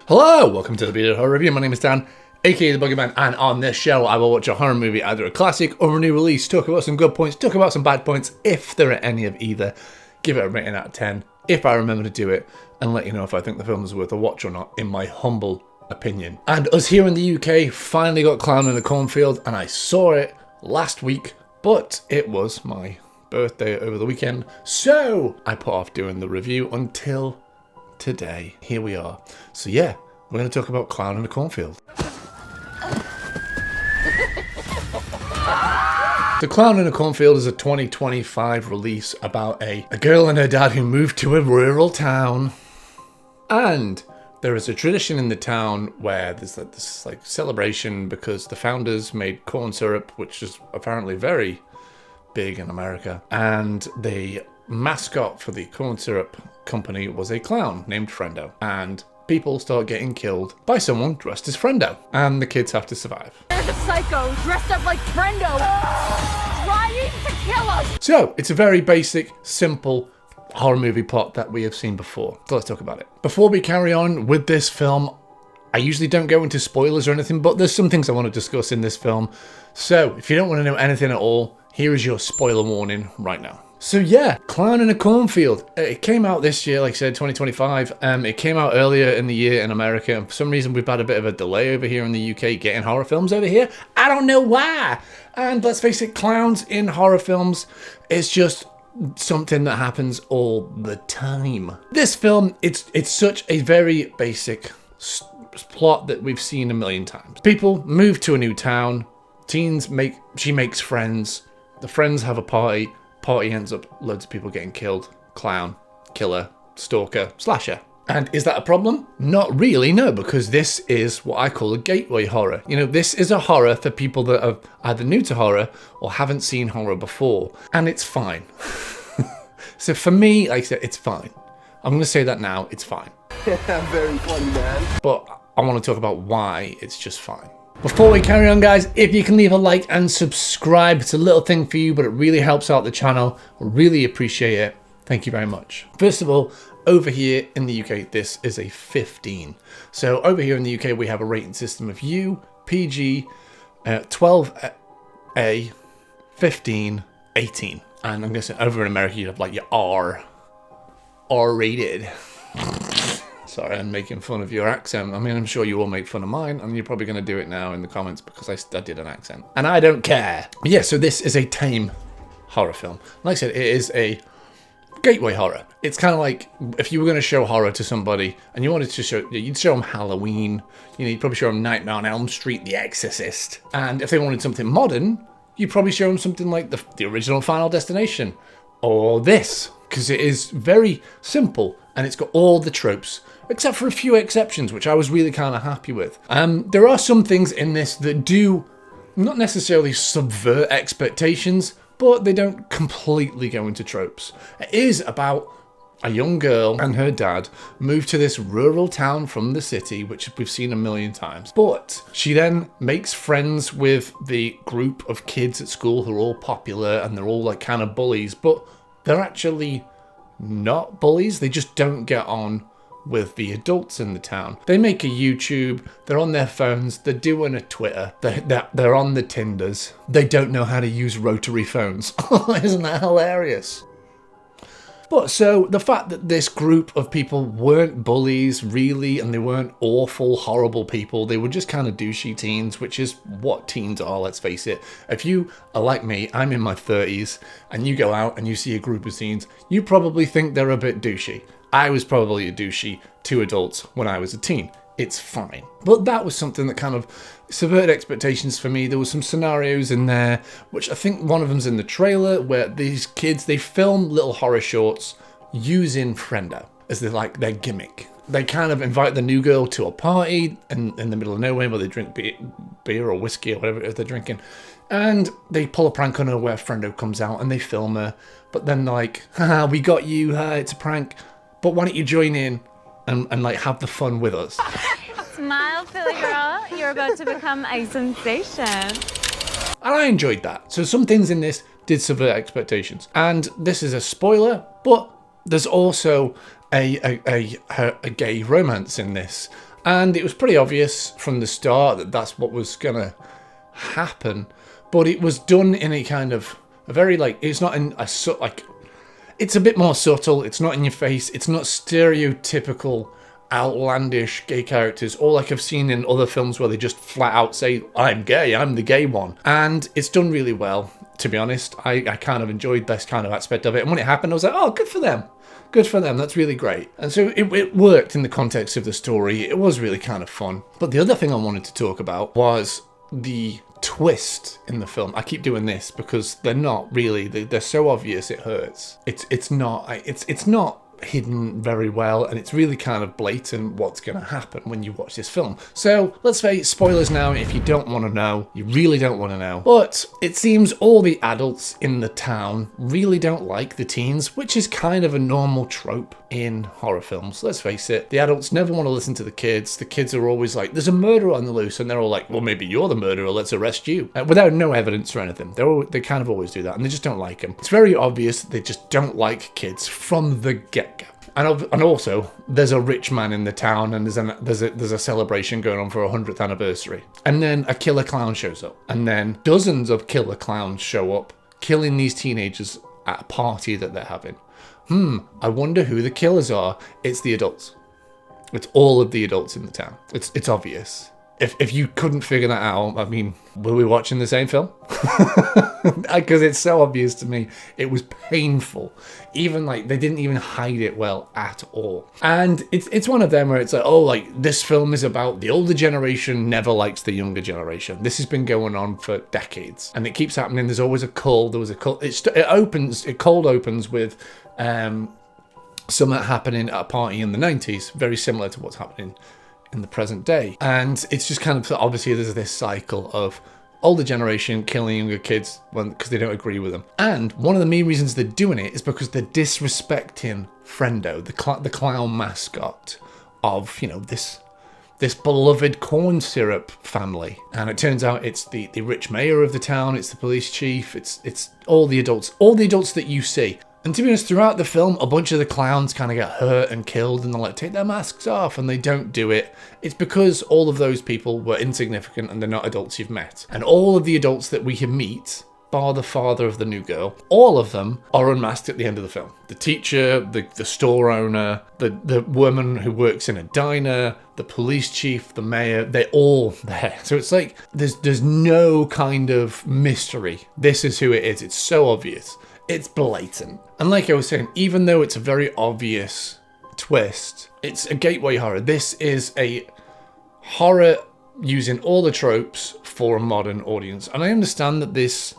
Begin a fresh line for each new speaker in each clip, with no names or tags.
Hello, welcome to the Bearded Horror Review. My name is Dan, aka the Boogey Man, and on this show I will watch a horror movie, either a classic or a new release, talk about some good points, talk about some bad points, if there are any of either, give it a rating out of 10, if I remember to do it, and let you know if I think the film is worth a watch or not, in my humble opinion. And us here in the UK finally got Clown in the Cornfield, and I saw it last week, but it was my birthday over the weekend, so I put off doing the review until today. Here we are. So yeah, we're going to talk about Clown in the Cornfield. The Clown in the Cornfield is a 2025 release about a girl and her dad who moved to a rural town. And there is a tradition in the town where there's this celebration because the founders made corn syrup, which is apparently very big in America. And the mascot for the corn syrup company was a clown named Friendo, and people start getting killed by someone dressed as Friendo, and the kids have to survive.
There's a psycho dressed up like Friendo trying to kill us!
So it's a very basic, simple horror movie plot that we have seen before. So let's talk about it. Before we carry on with this film, I usually don't go into spoilers or anything, but there's some things I want to discuss in this film. So if you don't want to know anything at all, here is your spoiler warning right now. So yeah, Clown in a Cornfield. It came out this year, like I said, 2025. It came out earlier in the year in America, and for some reason we've had a bit of a delay over here in the UK getting horror films over here. I don't know why. And let's face it, clowns in horror films is just something that happens all the time. This film, it's such a very basic plot that we've seen a million times. People move to a new town. She makes friends. The friends have a party. Party ends up loads of people getting killed. Clown, killer, stalker, slasher. And is that a problem? Not really, no, because this is what I call a gateway horror. You know, this is a horror for people that are either new to horror or haven't seen horror before. And it's fine. So for me, like I said, it's fine. I'm going to say that now, it's fine.
Very funny, man.
But I want to talk about why it's just fine. Before we carry on, guys, if you can leave a like and subscribe, it's a little thing for you, but it really helps out the channel. I really appreciate it. Thank you very much. First of all, over here in the UK, this is a 15. So over here in the UK, we have a rating system of U, PG, 12A, 15, 18. And I'm guessing over in America, you have like your R-rated. Sorry, I'm making fun of your accent. I mean, I'm sure you all make fun of mine, and you're probably going to do it now in the comments because I did an accent. And I don't care. But yeah, so this is a tame horror film. Like I said, it is a gateway horror. It's kind of like if you were going to show horror to somebody and you wanted to show, you'd show them Halloween. You know, you'd probably show them Nightmare on Elm Street, The Exorcist. And if they wanted something modern, you'd probably show them something like the original Final Destination or this, because it is very simple and it's got all the tropes, except for a few exceptions, which I was really kind of happy with. There are some things in this that do not necessarily subvert expectations, but they don't completely go into tropes. It is about a young girl and her dad move to this rural town from the city, which we've seen a million times. But she then makes friends with the group of kids at school who are all popular and they're all like kind of bullies, but they're actually not bullies. They just don't get on with the adults in the town. They make a YouTube, they're on their phones, they're doing a Twitter, they're on the Tinders. They don't know how to use rotary phones. Isn't that hilarious? But so the fact that this group of people weren't bullies really, and they weren't awful, horrible people, they were just kind of douchey teens, which is what teens are, let's face it. If you are like me, I'm in my 30s, and you go out and you see a group of teens, you probably think they're a bit douchey. I was probably a douchey to adults when I was a teen. It's fine. But that was something that kind of subverted expectations for me. There were some scenarios in there, which I think one of them's in the trailer, where these kids, they film little horror shorts using Friendo as their gimmick. They kind of invite the new girl to a party in the middle of nowhere where they drink beer or whiskey or whatever it is they're drinking. And they pull a prank on her where Friendo comes out and they film her. But then they're like, haha, we got you, it's a prank. But why don't you join in and like have the fun with us?
Smile, silly girl. You're about to become a sensation.
And I enjoyed that. So some things in this did subvert expectations. And this is a spoiler, but there's also a gay romance in this. And it was pretty obvious from the start that that's what was going to happen. But it was done in a kind of a very like, it's not in a like, it's a bit more subtle. It's not in your face. It's not stereotypical outlandish gay characters, or like I've seen in other films where they just flat out say, I'm gay, I'm the gay one. And it's done really well, to be honest. I kind of enjoyed this kind of aspect of it. And when it happened, I was like, oh, good for them. Good for them. That's really great. And so it worked in the context of the story. It was really kind of fun. But the other thing I wanted to talk about was the twist in the film. I keep doing this because they're not really, they're so obvious it hurts. It's not hidden very well, and it's really kind of blatant what's going to happen when you watch this film. So let's say spoilers now if you don't want to know. You really don't want to know. But it seems all the adults in the town really don't like the teens, which is kind of a normal trope in horror films. Let's face it, the adults never want to listen to the kids. The kids are always like, there's a murderer on the loose, and they're all like, well, maybe you're the murderer, let's arrest you, without no evidence or anything. They kind of always do that, and they just don't like them. It's very obvious they just don't like kids from the get-go. And also, there's a rich man in the town, and there's a celebration going on for a 100th anniversary. And then a killer clown shows up, and then dozens of killer clowns show up, killing these teenagers at a party that they're having. I wonder who the killers are. It's the adults. It's all of the adults in the town. It's obvious. If you couldn't figure that out, I mean, were we watching the same film? Because it's so obvious to me. It was painful. Even like they didn't even hide it well at all. And it's one of them where it's like, oh, like this film is about the older generation never likes the younger generation. This has been going on for decades, and it keeps happening. There's always a cull. There was a cull. It cold opens with something happening at a party in the 90s, very similar to what's happening in the present day. And it's just kind of, obviously there's this cycle of older generation killing younger kids because they don't agree with them. And one of the main reasons they're doing it is because they're disrespecting Friendo, the clown mascot of, you know, this beloved corn syrup family. And it turns out it's the rich mayor of the town, it's the police chief, it's all the adults that you see. And to be honest, throughout the film, a bunch of the clowns kind of get hurt and killed, and they're like, take their masks off, and they don't do it. It's because all of those people were insignificant and they're not adults you've met. And all of the adults that we can meet, bar the father of the new girl, all of them are unmasked at the end of the film. The teacher, the store owner, the woman who works in a diner, the police chief, the mayor, they're all there. So it's like, there's no kind of mystery. This is who it is. It's so obvious. It's blatant. And like I was saying, even though it's a very obvious twist, it's a gateway horror. This is a horror using all the tropes for a modern audience. And I understand that this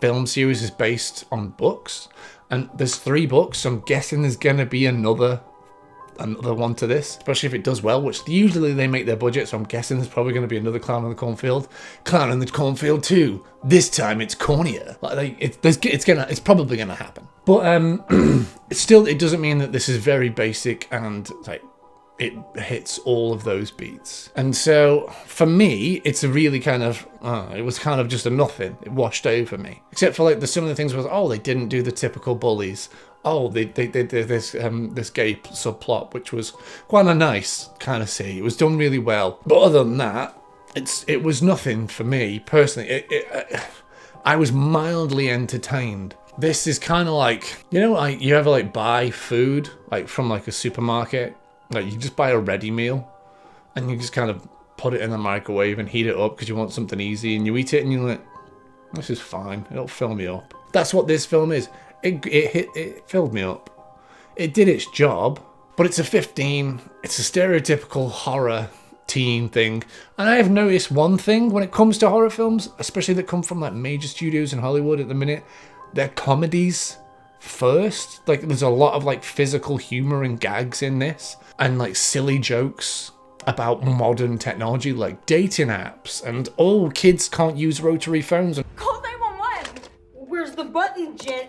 film series is based on books, and there's 3 books, so I'm guessing there's going to be another one to this, especially if it does well, which usually they make their budget, so I'm guessing there's probably going to be another Clown in the Cornfield. Clown in the Cornfield 2. This time it's cornier. It's probably going to happen. But it doesn't mean that this is very basic and like it hits all of those beats. And so for me, it's a really kind of it was kind of just a nothing. It washed over me, except for like some of the things was, oh, they didn't do the typical bullies. Oh, they did this gay subplot, which was quite a nice kind of see. It was done really well. But other than that, it was nothing for me personally. I was mildly entertained. This is kind of like, you know, like you ever like buy food like from like a supermarket, like you just buy a ready meal, and you just kind of put it in the microwave and heat it up because you want something easy, and you eat it and you're like, this is fine. It'll fill me up. That's what this film is. It filled me up. It did its job, but it's a 15. It's a stereotypical horror teen thing. And I have noticed one thing when it comes to horror films, especially that come from like major studios in Hollywood at the minute, they're comedies first. Like there's a lot of like physical humor and gags in this, and like silly jokes about modern technology like dating apps and kids can't use rotary phones.
Call 911.
Where's the button, Jen?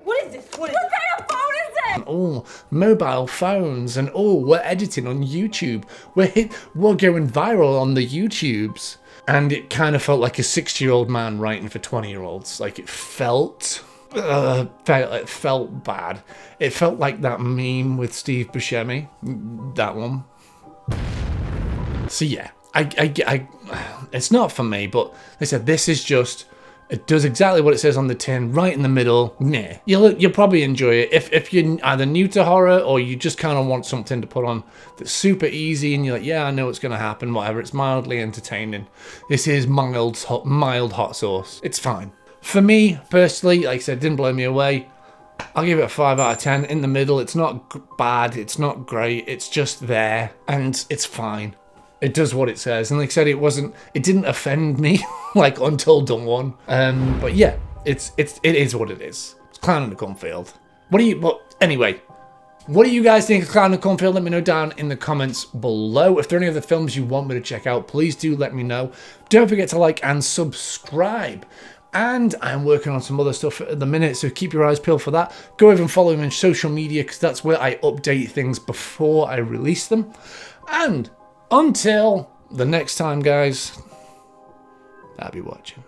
What is this? What
What kind of phone is it?
Mobile phones, and we're editing on YouTube. We're going viral on the YouTubes. And it kind of felt like a 60-year-old man writing for 20-year-olds. Like it felt bad. It felt like that meme with Steve Buscemi. That one. So yeah, it's not for me, but they said this is just, it does exactly what it says on the tin, right in the middle. Nah, you'll probably enjoy it if you're either new to horror or you just kind of want something to put on that's super easy and you're like, yeah, I know what's going to happen, whatever. It's mildly entertaining. This is mild hot sauce. It's fine. For me personally, like I said, it didn't blow me away. I'll give it a 5 out of 10. In the middle, it's not bad, it's not great, it's just there, and it's fine. It does what it says, and like I said, it didn't offend me like Until Dawn 1. But yeah, it is what it is. It's Clown in the Cornfield. What do you guys think of Clown in the Cornfield? Let me know down in the comments below. If there are any other films you want me to check out, please do let me know. Don't forget to like and subscribe. And I'm working on some other stuff at the minute, so keep your eyes peeled for that. Go over and follow me on social media, because that's where I update things before I release them. And until the next time, guys, I'll be watching.